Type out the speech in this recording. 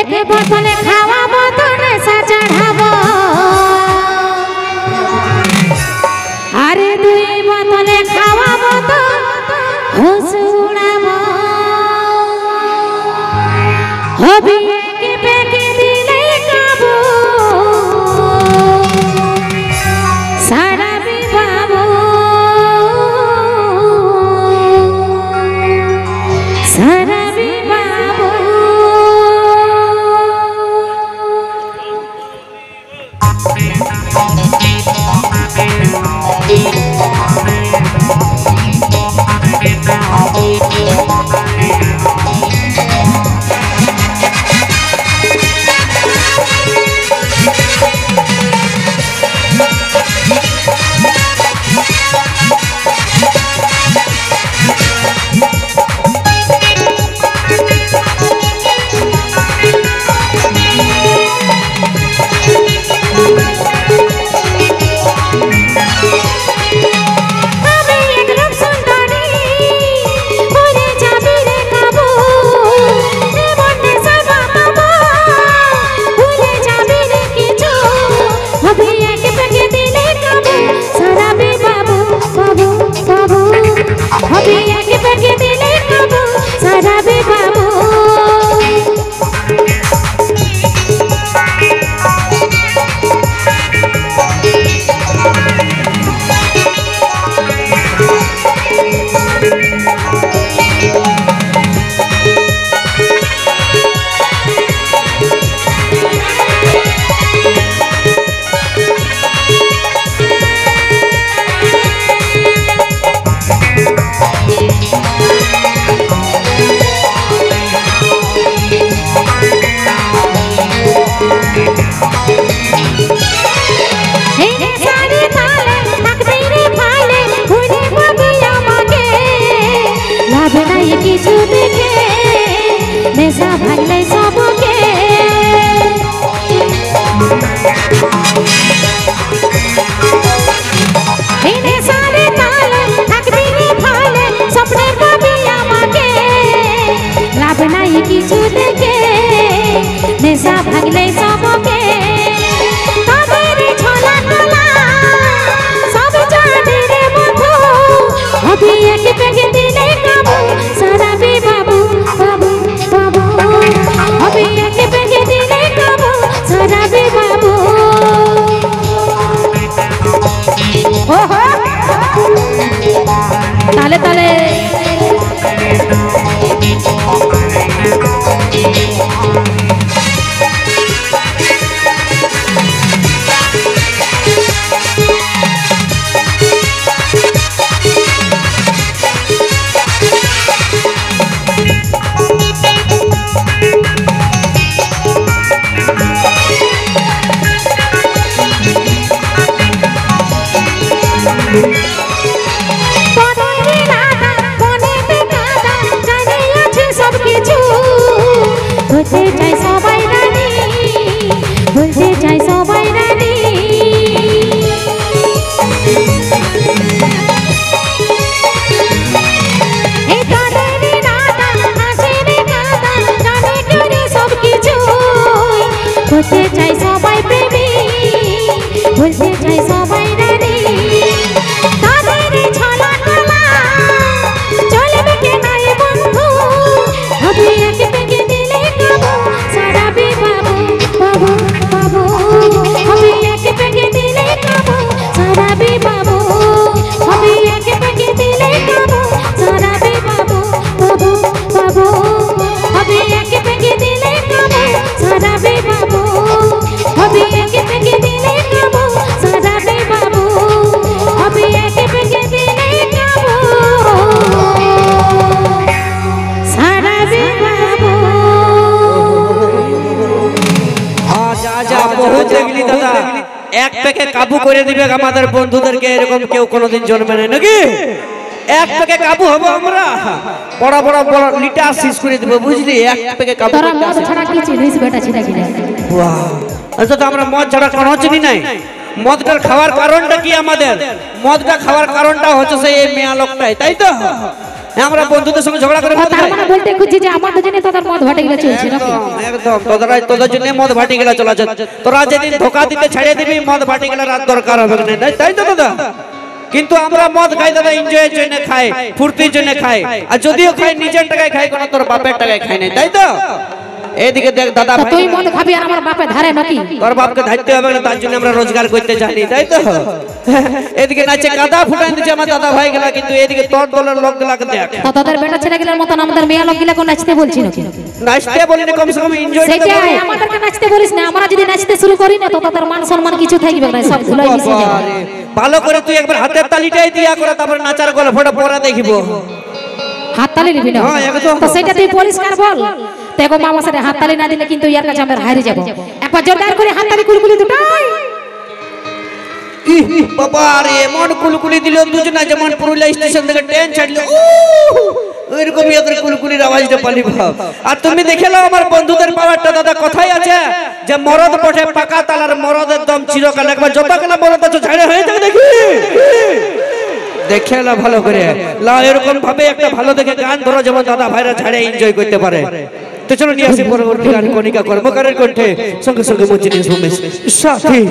एक बोतले खावाबो तो नेशा चढ़ाबो अरे दुई बोतले खावाबो तो होश उड़ाबो अभी एक पैके दिले काबू सारा भी बाबू सारा भी बाबू ताले ताले एक पैके काबू करे दिबे আমাদের বন্ধুদেরকে এরকম কেউ কোনোদিন জন্মে নাই নাকি এক पैके काबू হবো আমরা বড় বড় বড় লিটার সিস করে দিব বুঝলি এক पैके काबू তোরা মদ ছাড়া কি চিনিস বেটা ছিড়া কিনা বাহ আচ্ছা তো আমরা মদ ছাড়া কোনো চিনি নাই মদটা খাওয়ার কারণটা কি আমাদের মদটা খাওয়ার কারণটা হচ্ছে সেই এই মেয়া লোকটাই তাই তো আমরা বন্ধুদের সঙ্গে ঝগড়া করে মদ তার খাই মানে বলতে খুঁজছি যে আমাদের জন্য তোদের মদ ভাটে গেলে চলছে নাকি? একদম তোদের জন্য মদ ভাটি গেলা চলাচল। তোরা যেদিন ধোকা দিতে ছাড়িয়ে দিবি মদ ভাটি গেলা রাত দরকার হবে না, তাই তো দাদা? কিন্তু আমরা মদ খাই দাদা এনজয়ের জন্য খাই, ফুর্তির জন্য খাই, আর যদিও খাই নিজের টাকায় খাই, কোনো তোর বাপের টাকায় খাই নাই, তাই তো? এদিকে দেখ দাদা তা ভাই, তুই মদ খাবি আর আমার বাপে ধারে নাকি? তোর বাপকে ধারতে হবে না, তার জন্য আমরা রোজগার করতে জানি, তাই তো? এদিকে নাচে কাদা ফুটাই দিচ্ছে আমার দাদা ভাই গেলা, কিন্তু এদিকে তোর দলের লোক গুলাকে দেখ তা তোদের বেটা ছেলেগুলোর মতন আমাদের মেয়ে লোক গুলাকে নাচতে বলছি নাকি? নাচতে বলি না, কমসে কম এনজয় করতে সেটাই, বলি। আমাদেরকে নাচতে বলিস না। আমরা যদি নাচতে শুরু করি না তো তোদের মান সম্মান কিছু থাকবে না, সব ধুলাই মিশে যাবে। বাবারে, ভালো করে তুই একবার হাতের তালিটাই দিয়া করে তারপর নাচার গল্পটা পরে দেখিব। হাত তালি নিবি না? হ্যাঁ, একদম। তো সেটা তুই পরিষ্কার বল। দেখো মামা সাথে হাত তালি না দিলে কিন্তু ইয়ার কাছে আমরা হারে যাব। একবার জোরদার করে হাত তালি কুলকুলি দুটাই। বাবা রে, এমন কুলকুলি দিল দুজনা, যেমন পুরুলিয়া স্টেশন থেকে ট্রেন ছাড়লো ওইরকম এদের কুলকুলির আওয়াজটা পালি ভাব। আর তুমি দেখে নাও আমার বন্ধুদের পাওয়ারটা দাদা, কথাই আছে যে মরদ পঠে পাকা তালার মরদের দম চিরকাল, একবার যত গেলা মরদ আছো ঝাড়ে হয়ে যাবে দেখি। দেখে না ভালো করে লা, এরকম ভাবে একটা ভালো দেখে গান ধরো যেমন দাদা ভাইরা ঝাড়ে এনজয় করতে পারে। তো চলো নিয়ে আসি পরবর্তী গান, কণিকা কর্মকারের কণ্ঠে, সঙ্গে সঙ্গে মঞ্চে নিয়ে সাথী।